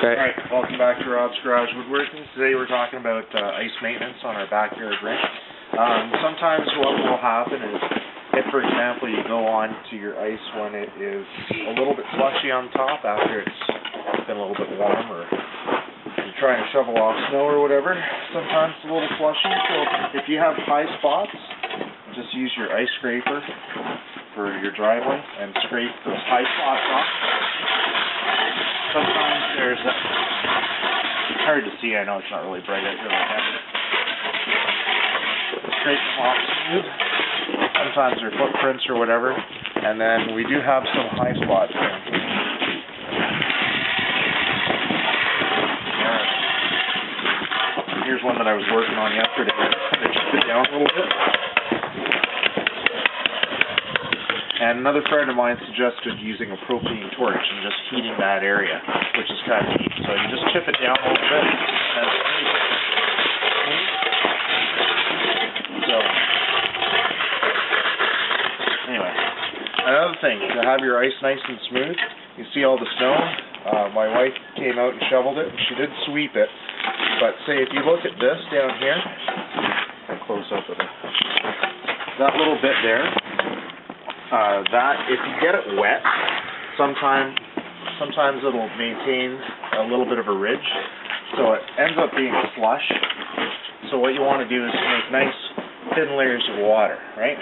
Okay. Alright, welcome back to Rob's Garage Woodworking. Today we're talking about ice maintenance on our backyard rink. Sometimes what will happen is, if for example you go on to your ice when it is a little bit slushy on top after it's been a little bit warm, or you're trying to shovel off snow or whatever, sometimes it's a little slushy. So if you have high spots, just use your ice scraper for your driveway and scrape those high spots off. Sometimes there's hard to see, I know it's not really bright out here like that. Scrape them off smooth. Sometimes they're footprints or whatever. And then we do have some high spots down here. Here's one that I was working on yesterday. I chipped it down a little bit. And another friend of mine suggested using a propane torch and just heating that area, which is kind of neat. So you just chip it down a little bit. So, anyway, another thing, to have your ice nice and smooth, you see all the snow. My wife came out and shoveled it, and she did sweep it. But say if you look at this down here, I'll close up with it. That little bit there. That if you get it wet, sometimes it'll maintain a little bit of a ridge, so it ends up being slush. So what you want to do is make nice thin layers of water, right?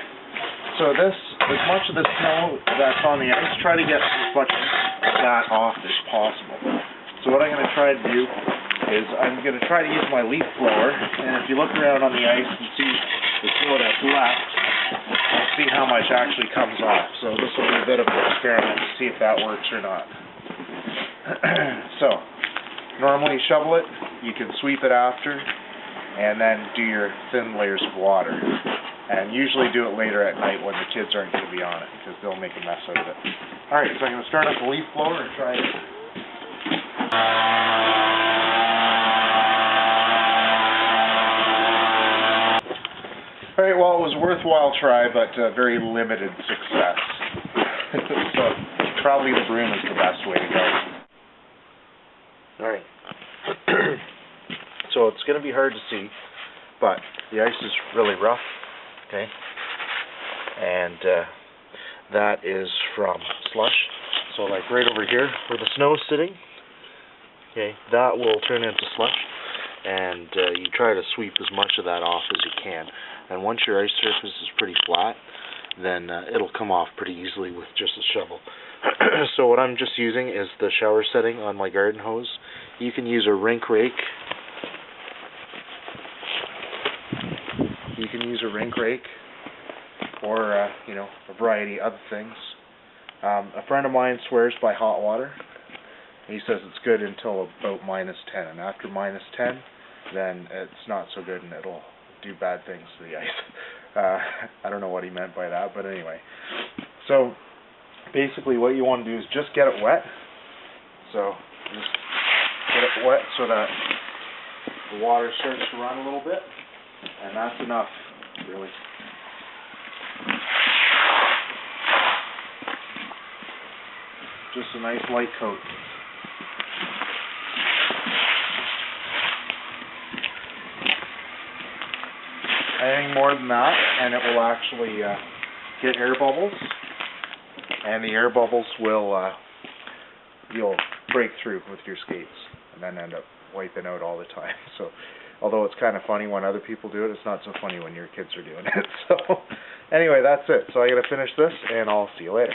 So this, as much of the snow that's on the ice, try to get as much of that off as possible. So what I'm going to try to do is I'm going to try to use my leaf blower, and if you look around on the ice and see the snow that's left, see how much actually comes off. So this will be a bit of an experiment to see if that works or not. So, normally you shovel it, you can sweep it after, and then do your thin layers of water. And usually do it later at night when the kids aren't going to be on it, because they'll make a mess out of it. Alright, so I'm going to start up the leaf blower and try it. Alright, well, it was a worthwhile try, but very limited success. So, probably the broom is the best way to go. Alright. So, it's going to be hard to see, but the ice is really rough, okay? And that is from slush. So, like right over here, where the snow is sitting, okay, that will turn into slush. And you try to sweep as much of that off as you can. And once your ice surface is pretty flat, then it'll come off pretty easily with just a shovel. So what I'm just using is the shower setting on my garden hose. You can use a rink rake. You can use a rink rake, or a variety of other things. A friend of mine swears by hot water. He says it's good until about -10, and after -10, then it's not so good, and it'll do bad things to the ice. I don't know what he meant by that, but anyway. So, basically what you want to do is just get it wet. So, just get it wet so that the water starts to run a little bit, and that's enough, really. Just a nice light coat. Anything more than that, and it will actually get air bubbles, and the air bubbles will you'll break through with your skates, and then end up wiping out all the time. So, although it's kind of funny when other people do it, it's not so funny when your kids are doing it. So, anyway, that's it. So I got to finish this, and I'll see you later.